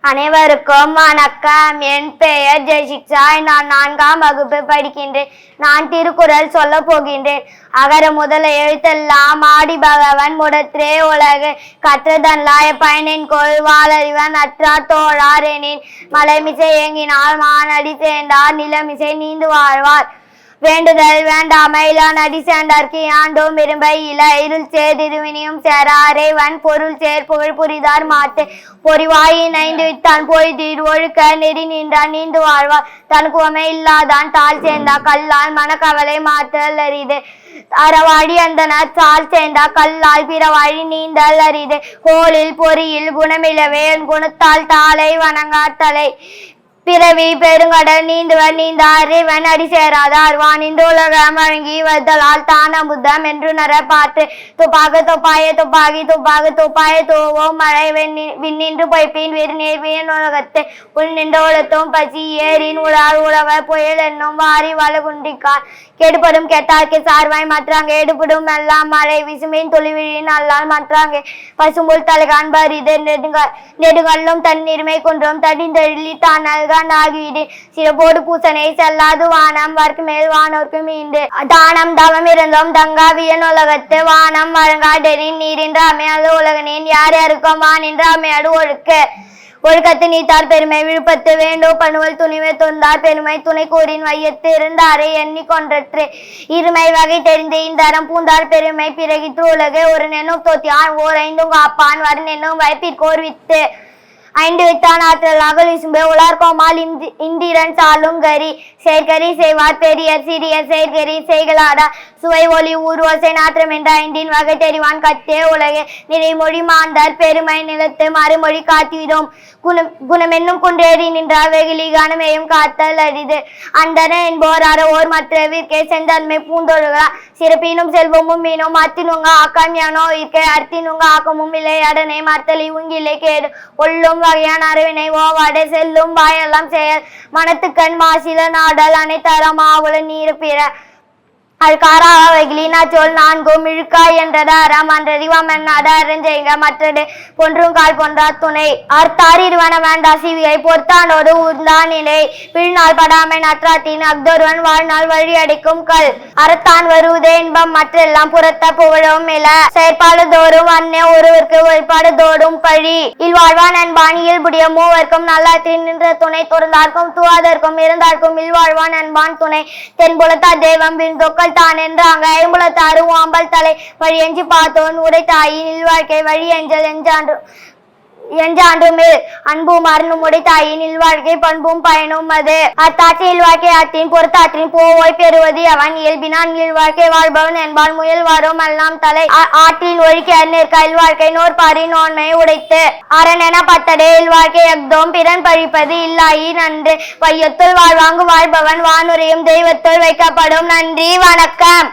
அனைவருக்கும் வணக்கம். என் பெயர் ஜெசிக்ஷா. நான் 4ஆம் வகுப்பு படிக்கின்றேன். நான் திருக்குறள் சொல்ல போகின்றேன். அகர முதல எழுத்தெல்லாம் ஆடி பகவன் முடற்றே உலகு கற்றதன்லாய பயனின் கொள் வாளறிவன் அற்றார் தோழார் எனின் மலைமிசை ஏங்கினால் மானடி சேர்ந்தார் நிலமிசை நீந்து வாழ்வார். வேண்டுதல் வேண்டாமை இலான் அடி சேர்ந்தார்க்கு ஆண்டோம் விரும்பை இல இருள் சேதிருவினியும் சேராரே வன் பொருள் சேர் புகழ் புரிதார் மாட்டு பொறிவாயின் ஐந்து வித்தான் போய் தீர் ஒழுக்க நெறி நின்றான் நீந்து வாழ்வார். தனக்குவமை இல்லாதான் தாழ் சேர்ந்தா கல்லால் மனக்கவலை மாற்றல் அரிது அறவாடி அந்தனர் சால் சேர்ந்தா கல்லால் பிறவாழி நீந்தல் அரிது. கோளில் பொறியில் குணமிலவே குணத்தால் தாளை வணங்காத்தலை பிறவி பெருங்கடல் நீந்துவர் நீந்தார் இவன் அடி சேராதார் வானின்று உலகம் வழங்கி வதலால் தான புத்தம் என்று நர பார்த்து துப்பாக துப்பாய துப்பாகி துப்பாக துப்பாய தூவோம் மழை விண்ணின்று பொய்ப்பின் விருநீர் உலகத்தை உள் நின்ற உலத்தும் பசி ஏறின் உளார் உழவர் புயல் என்னும் வாரி வளகுண்டிக்கார் கெடுபடும் கெட்டார்க்கு சார்வாய் மற்றாங்க எடுபடும் எல்லாம் மழை விசுமின் தொழிவிழின் அல்லால் மற்றாங்க பசும்புல் தலைகான் பரிது நெடுங்கல்லும் தண்ணீர்மை குன்றும் தடிந்தெழி தான் ஆகிவிடு சிறப்போடு பூசனை செல்லாது வானம் வர்க்கு மேல் வானோர்க்கு மீண்டு தானம் தவம் இருந்தோம் தங்காவியன் உலகத்து வானம் வழங்காடெறின் நீரின்ற அமையாது உலகனின் யார் யாருக்கும் வானின்ற அமையாடு ஒழுக்கத்து நீத்தார் பெருமை விழுப்பத்து வேண்டோ பணுவல் துணிவை தொந்தார் பெருமை துணை கூறின் வையத்து இருந்தாரை எண்ணி கொன்றற்று இருமை வகை தெரிந்து இந்தரம் பூந்தார் பெருமை பிறகிற்று உலகை ஒரு நெண்ணும் தோத்தியான் ஓர் ஐந்தும் காப்பான் வரு நெண்ணும் வைப்பிற்கோர் வித்து ஐந்து வித்தான் ஆற்றல் அகல் விசும்பு உலார்கோமால் இந்திரன் சாலும் கரி செயற்கரி செய்வார் பெரியர் சிறியர் செயற்கரி செய்களாடா சுவை ஒளி ஊர்வசை நாற்றம் என்ற ஐந்தின் வகை தெரிவான் கட்டே உலகே நிறைமொழி மாந்தர் பெருமை நிலத்து மறுமொழி காத்திவிடும் குணமென்னும் குன்றேறி நின்றார் வெகுளி கனமையும் காத்தல் அரிது அந்தன என்போர் அறவோர் மற்றவிற்கே செந்தன்மை பூந்தொழுகா சிறப்பினும் செல்வமும் மீனும் அத்தினுங்க ஆக்கம் யானோ இருக்கை அர்த்தினுங்க ஆக்கமும் இல்லை அடனை மர்த்தலி உங்கிலை கேடு ஒள்ளும் வகையான அறிவினை ஓவாடை செல்லும் வாயெல்லாம் செயல் மனத்துக்கண் மாசில நாடல் அனைத்தரம் ஆவுல நீர் பிற அல்காராவகிலினா சொல் நான்கும் இழுக்காய் என்றது அறம் அன்றறிவாம் என்னாட அறிஞ்செய்க மற்றது பொன்றும் கால் போன்றா துணை அர்த்தார் இருவன வேண்டா சிவியை பொறுத்தானோடு ஊர்ந்தான் நிலை பிழ்நாள் படாமை நற்றாத்தின் அக்தொருவன் வாழ்நாள் வழி அடிக்கும் கல் அறத்தான் வருவதே இன்பம் மற்றெல்லாம் புறத்த புகழும் இல செயற்பாடு தோறும் அன்னே ஒருவருக்கு ஒருபாடு தோடும் பழி இல்வாழ்வான் என்பான் இயல்புடைய மூவர்க்கும் நல்லாற்றின் நின்ற துணை துறந்தார்க்கும் துவாதற்கும் இருந்தார்க்கும் இல்வாழ்வான் என்பான் துணை தென்புலத்தார் தெய்வம் விண்தொக்கல் தான் என்றாங்க ஐம்புலத்தாறு ஓம்பல் தலை வழி எஞ்சி பார்த்தோன் உடை தாயின் இல்வாழ்க்கை வழி எஞ்சல் எஞ்சாண்டு மேல் அன்பும் அருணும் உடை தாயின் இல்வாழ்க்கை பண்பும் பயனும் அது அத்தாற்றின் இல்வாழ்க்கை அத்தின் பொறுத்தாற்றின் போவோய் பெறுவது அவன் இயல்பினான் இல்வாழ்க்கை வாழ்பவன் என்பால் முயல் வரும் எல்லாம் தலை ஆற்றின் ஒழிக்க நிற்க இல்வாழ்க்கை நோற்பாரி நோன்மை உடைத்து அரணென பத்தடே இல்வாழ்க்கை எக்தோம் பிறன் பழிப்பது இல்லாயி நன்று வையத்துள் வாழ்வாங்கு வாழ்பவன் வானுரையும் தெய்வத்துள் வைக்கப்படும். நன்றி, வணக்கம்.